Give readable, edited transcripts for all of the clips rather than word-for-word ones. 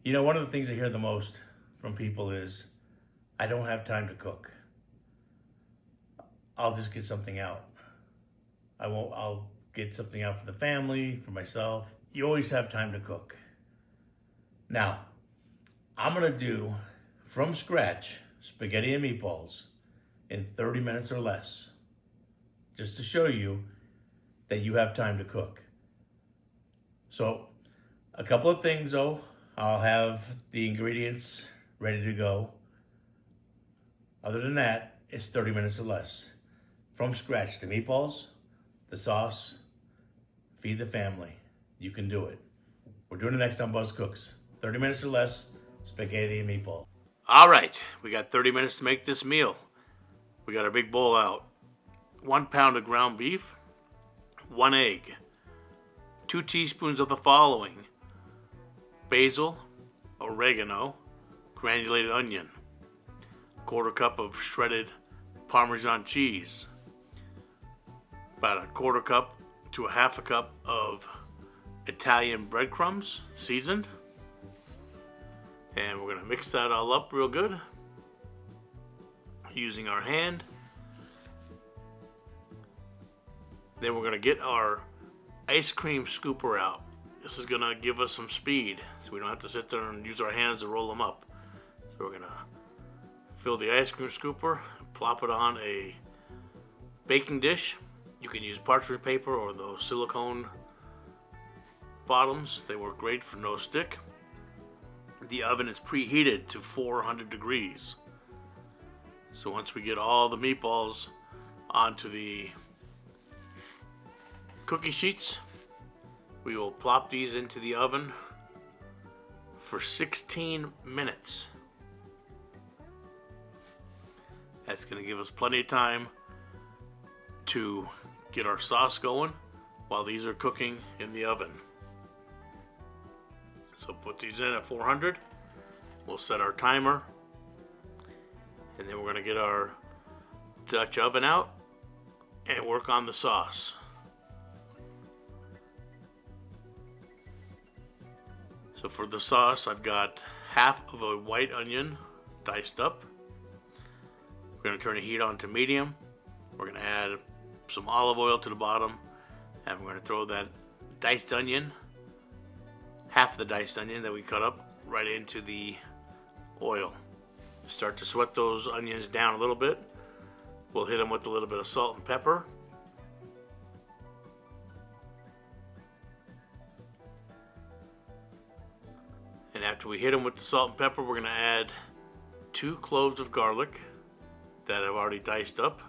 You know, one of the things I hear the most from people is, I don't have time to cook. I'll just get something out. I'll get something out for the family, for myself. You always have time to cook. Now, I'm gonna do from scratch spaghetti and meatballs in 30 minutes or less, just to show you that you have time to cook. So, a couple of things though, I'll have the ingredients ready to go. Other than that, it's 30 minutes or less. From scratch, the meatballs, the sauce, feed the family. You can do it. We're doing it next on Buzz Cooks. 30 minutes or less, spaghetti and meatballs. All right, we got 30 minutes to make this meal. We got our big bowl out. 1 pound of ground beef, 1 egg, 2 teaspoons of the following: basil, oregano, granulated onion, 1/4 cup of shredded Parmesan cheese, about 1/4 cup to 1/2 cup of Italian breadcrumbs, seasoned. And we're going to mix that all up real good using our hand. Then we're going to get our ice cream scooper out. This is going to give us some speed, so we don't have to sit there and use our hands to roll them up. So we're going to fill the ice cream scooper, plop it on a baking dish. You can use parchment paper or those silicone bottoms. They work great for no stick. The oven is preheated to 400 degrees. So once we get all the meatballs onto the cookie sheets, we will plop these into the oven for 16 minutes. That's going to give us plenty of time to get our sauce going while these are cooking in the oven. So put these in at 400. We'll set our timer. And then we're going to get our Dutch oven out and work on the sauce. So for the sauce, I've got 1/2 of a white onion diced up. We're going to turn the heat on to medium. We're going to add some olive oil to the bottom, and we're going to throw that diced onion, 1/2 of the diced onion that we cut up, right into the oil. Start to sweat those onions down a little bit. We'll hit them with a little bit of salt and pepper. And after we hit them with the salt and pepper, we're going to add 2 cloves of garlic that I've already diced up.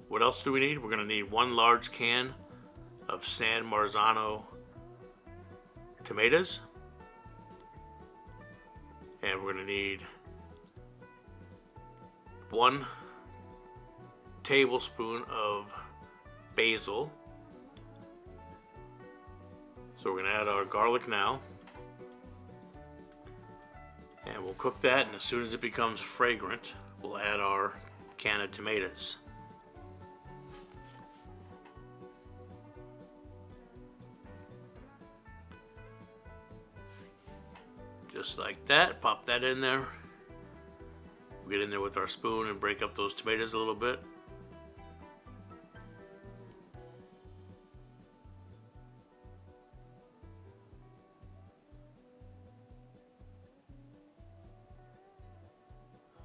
What else do we need? We're going to need 1 large can of San Marzano tomatoes. And we're going to need 1 tablespoon of basil. So we're going to add our garlic now. And we'll cook that, and as soon as it becomes fragrant, we'll add our can of tomatoes. Just like that, pop that in there. We'll get in there with our spoon and break up those tomatoes a little bit.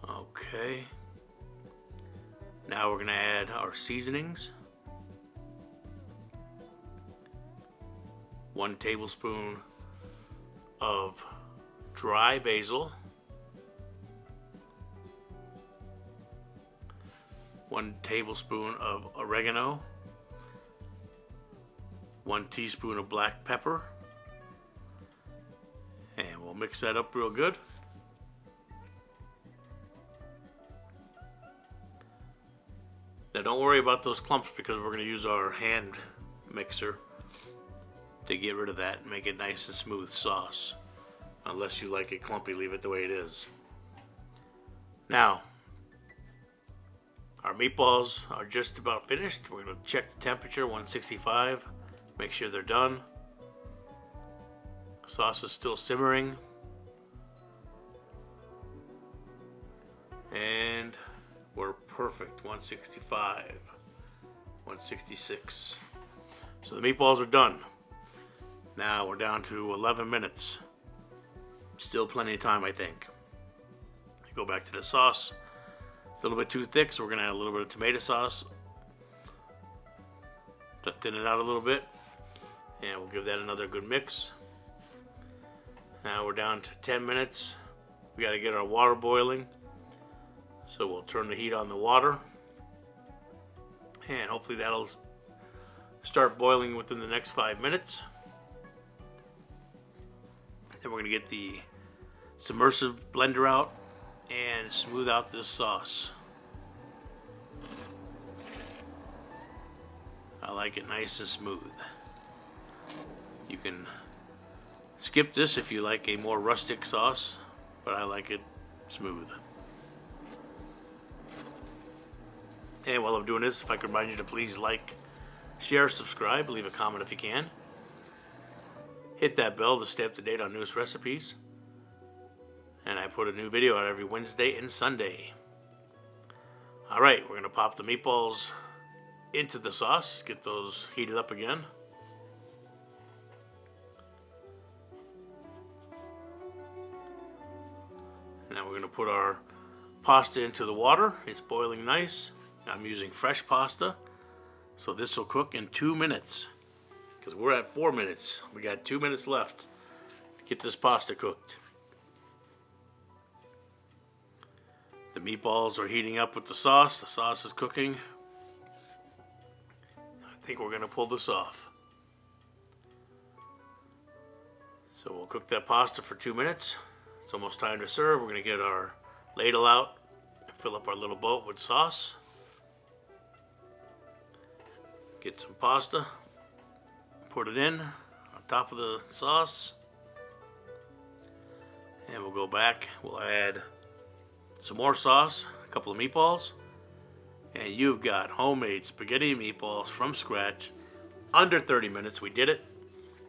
Okay. Now we're going to add our seasonings. 1 tablespoon of dry basil, 1 tablespoon of oregano, 1 teaspoon of black pepper, and we'll mix that up real good. Now don't worry about those clumps, because we're going to use our hand mixer to get rid of that and make it nice and smooth sauce. Unless you like it clumpy, leave it the way it is. Now, our meatballs are just about finished. We're going to check the temperature, 165. Make sure they're done. Sauce is still simmering. And we're perfect. 165, 166. So the meatballs are done. Now we're down to 11 minutes. Still plenty of time, I think. Go back to the sauce. It's a little bit too thick, so we're going to add a little bit of tomato sauce to thin it out a little bit. And we'll give that another good mix. Now we're down to 10 minutes. We got to get our water boiling. So we'll turn the heat on the water. And hopefully that'll start boiling within the next 5 minutes. Then we're going to get the submersive blender out and smooth out this sauce. I like it nice and smooth. You can skip this if you like a more rustic sauce, but I like it smooth. And while I'm doing this, if I could remind you to please like, share, subscribe, leave a comment if you can. Hit that bell to stay up to date on newest recipes. And I put a new video out every Wednesday and Sunday. Alright, we're going to pop the meatballs into the sauce, get those heated up again. Now we're going to put our pasta into the water. It's boiling nice. I'm using fresh pasta, so this will cook in 2 minutes. Because we're at 4 minutes. We got 2 minutes left to get this pasta cooked. The meatballs are heating up with the sauce. The sauce is cooking. I think we're going to pull this off. So we'll cook that pasta for 2 minutes. It's almost time to serve. We're going to get our ladle out and fill up our little boat with sauce. Get some pasta. Put it in on top of the sauce. And we'll go back. We'll add some more sauce, a couple of meatballs, and you've got homemade spaghetti and meatballs from scratch. Under 30 minutes, we did it.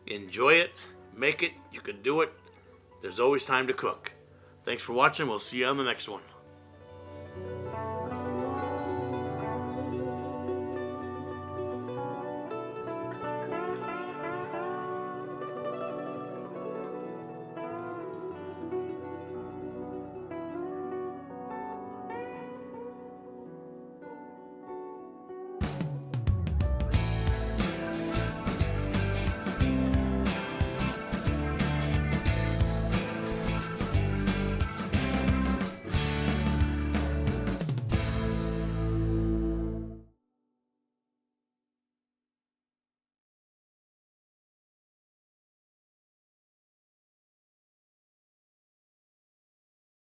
Enjoy it, make it, you can do it. There's always time to cook. Thanks for watching, we'll see you on the next one.